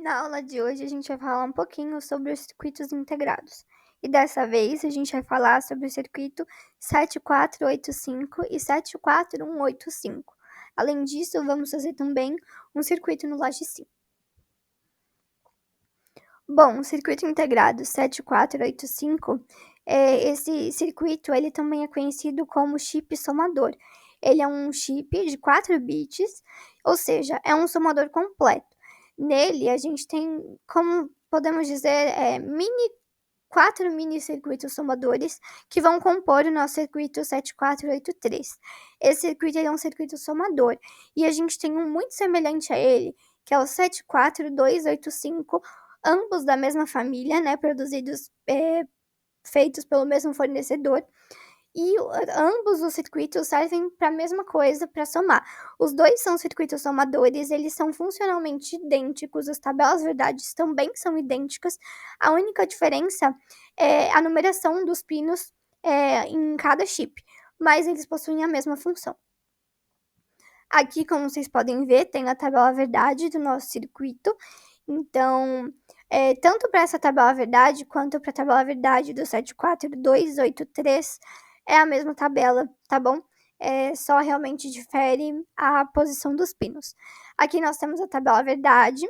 Na aula de hoje, a gente vai falar um pouquinho sobre os circuitos integrados. E dessa vez, a gente vai falar sobre o circuito 7485 e 74185. Além disso, vamos fazer também um circuito no Logicim. Bom, o circuito integrado 7485, esse circuito ele também é conhecido como chip somador. Ele é um chip de 4 bits, ou seja, é um somador completo. Nele, a gente tem, como podemos dizer, 4 mini circuitos somadores que vão compor o nosso circuito 7483. Esse circuito ele é um circuito somador e a gente tem um muito semelhante a ele, que é o 74285, ambos da mesma família, né, produzidos, feitos pelo mesmo fornecedor. E ambos os circuitos servem para a mesma coisa, para somar. Os dois são circuitos somadores, eles são funcionalmente idênticos, as tabelas verdades também são idênticas. A única diferença é a numeração dos pinos em cada chip, mas eles possuem a mesma função. Aqui, como vocês podem ver, tem a tabela verdade do nosso circuito. Então, tanto para essa tabela verdade quanto para a tabela verdade do 74283 é a mesma tabela, tá bom? Só realmente difere a posição dos pinos. Aqui nós temos a tabela verdade,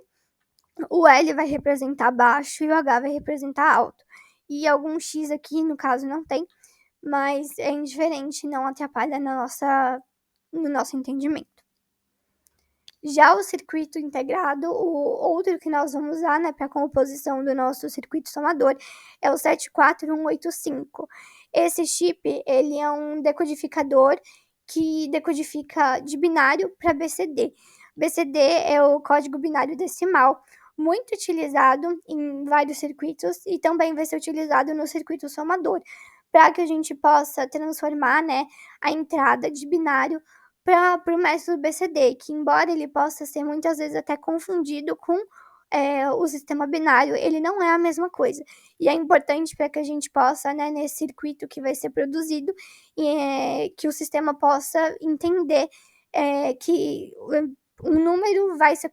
o L vai representar baixo e o H vai representar alto. E algum X aqui, no caso, não tem, mas é indiferente, não atrapalha no nosso entendimento. Já o circuito integrado, o outro que nós vamos usar, né, para a composição do nosso circuito somador, é o 74185. Esse chip, ele é um decodificador que decodifica de binário para BCD. BCD é o código binário decimal, muito utilizado em vários circuitos e também vai ser utilizado no circuito somador, para que a gente possa transformar, né, a entrada de binário para o método BCD, que embora ele possa ser muitas vezes até confundido com o sistema binário, ele não é a mesma coisa. E é importante para que a gente possa, né, nesse circuito que vai ser produzido, que o sistema possa entender que um número vai ser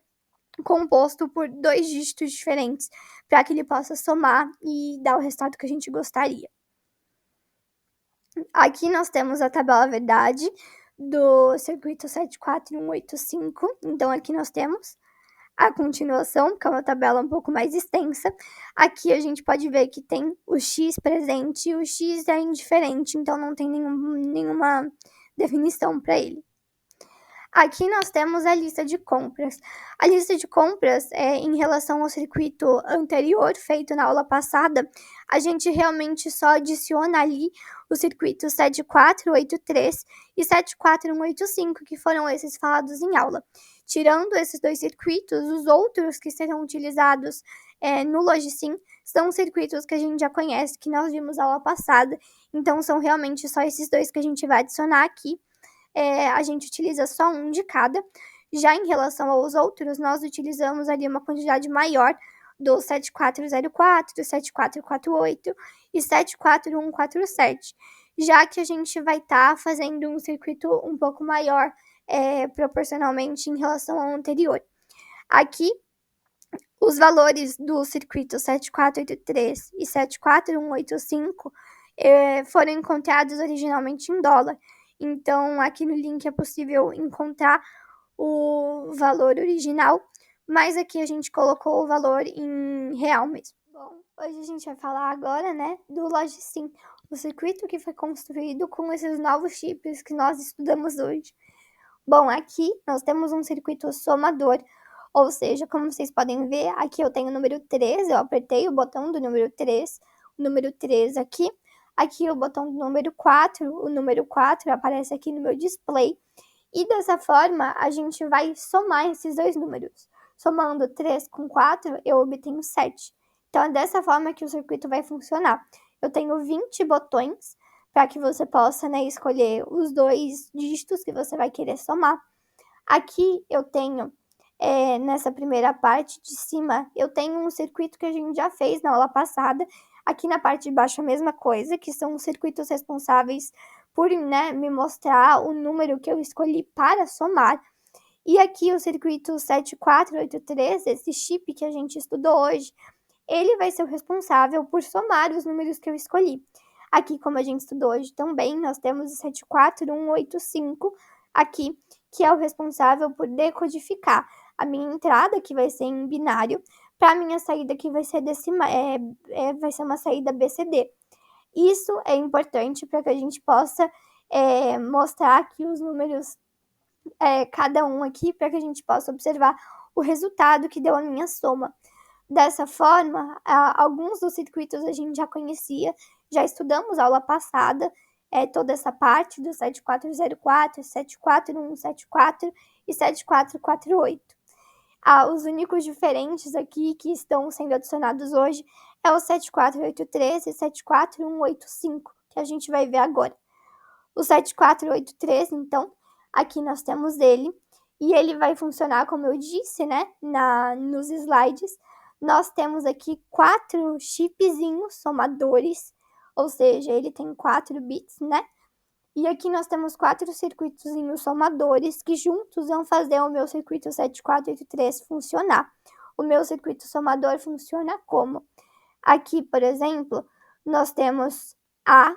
composto por 2 dígitos diferentes, para que ele possa somar e dar o resultado que a gente gostaria. Aqui nós temos a tabela verdade do circuito 74185. Então, aqui nós temos a continuação, que é uma tabela um pouco mais extensa. Aqui a gente pode ver que tem o X presente e o X é indiferente, então não tem nenhuma definição para ele. Aqui nós temos a lista de compras. A lista de compras, em relação ao circuito anterior, feito na aula passada, a gente realmente só adiciona ali o circuito 7483 e 74185, que foram esses falados em aula. Tirando esses 2 circuitos, os outros que serão utilizados no Logicim são circuitos que a gente já conhece, que nós vimos na aula passada. Então, são realmente só esses 2 que a gente vai adicionar aqui. A gente utiliza só um de cada. Já em relação aos outros, nós utilizamos ali uma quantidade maior do 7404, 7448 e 74147, já que a gente vai estar fazendo um circuito um pouco maior proporcionalmente em relação ao anterior. Aqui, os valores do circuito 7483 e 74185 foram encontrados originalmente em dólar. Então, aqui no link é possível encontrar o valor original, mas aqui a gente colocou o valor em real mesmo. Bom, hoje a gente vai falar agora, né, do Logicim, o circuito que foi construído com esses novos chips que nós estudamos hoje. Bom, aqui nós temos um circuito somador, ou seja, como vocês podem ver, aqui eu tenho o número 3, eu apertei o botão do número 3, o número 3 aqui. Aqui o botão do número 4, o número 4 aparece aqui no meu display. E dessa forma, a gente vai somar esses 2 números. Somando 3 com 4, eu obtenho 7. Então, é dessa forma que o circuito vai funcionar. Eu tenho 20 botões para que você possa, né, escolher os 2 dígitos que você vai querer somar. Aqui eu tenho, nessa primeira parte de cima, eu tenho um circuito que a gente já fez na aula passada. Aqui na parte de baixo a mesma coisa, que são os circuitos responsáveis por, né, me mostrar o número que eu escolhi para somar. E aqui o circuito 7483, esse chip que a gente estudou hoje, ele vai ser o responsável por somar os números que eu escolhi. Aqui, como a gente estudou hoje também, nós temos o 74185 aqui, que é o responsável por decodificar a minha entrada, que vai ser em binário, para a minha saída, que vai ser vai ser uma saída BCD. Isso é importante para que a gente possa mostrar aqui os números, cada um aqui, para que a gente possa observar o resultado que deu a minha soma. Dessa forma, alguns dos circuitos a gente já conhecia, já estudamos aula passada, toda essa parte do 7404, 74174 e 7448. Os únicos diferentes aqui que estão sendo adicionados hoje é o 7483 e 74185, que a gente vai ver agora. O 7483, então, aqui nós temos ele, e ele vai funcionar, como eu disse, né, nos slides. Nós temos aqui 4 chipzinhos somadores, ou seja, ele tem 4 bits, né? E aqui nós temos 4 circuitozinhos somadores que juntos vão fazer o meu circuito 7483 funcionar. O meu circuito somador funciona como? Aqui, por exemplo, nós temos A.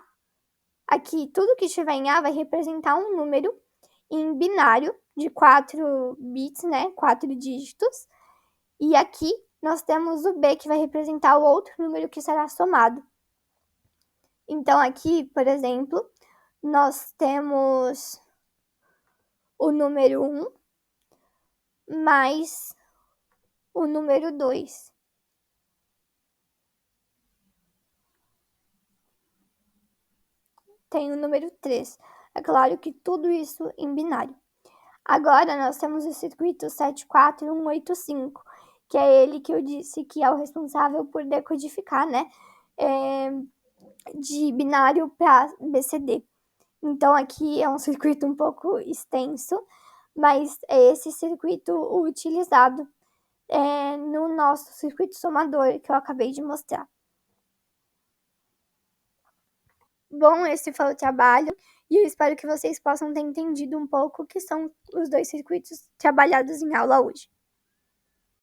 Aqui, tudo que estiver em A vai representar um número em binário de 4 bits, né? 4 dígitos. E aqui nós temos o B, que vai representar o outro número que será somado. Então, aqui, por exemplo, nós temos o número 1 mais o número 2. Tem o número 3. É claro que tudo isso em binário. Agora, nós temos o circuito 74185, que é ele que eu disse que é o responsável por decodificar, né? De binário para BCD. Então, aqui é um circuito um pouco extenso, mas é esse circuito utilizado no nosso circuito somador que eu acabei de mostrar. Bom, esse foi o trabalho e eu espero que vocês possam ter entendido um pouco o que são os dois circuitos trabalhados em aula hoje.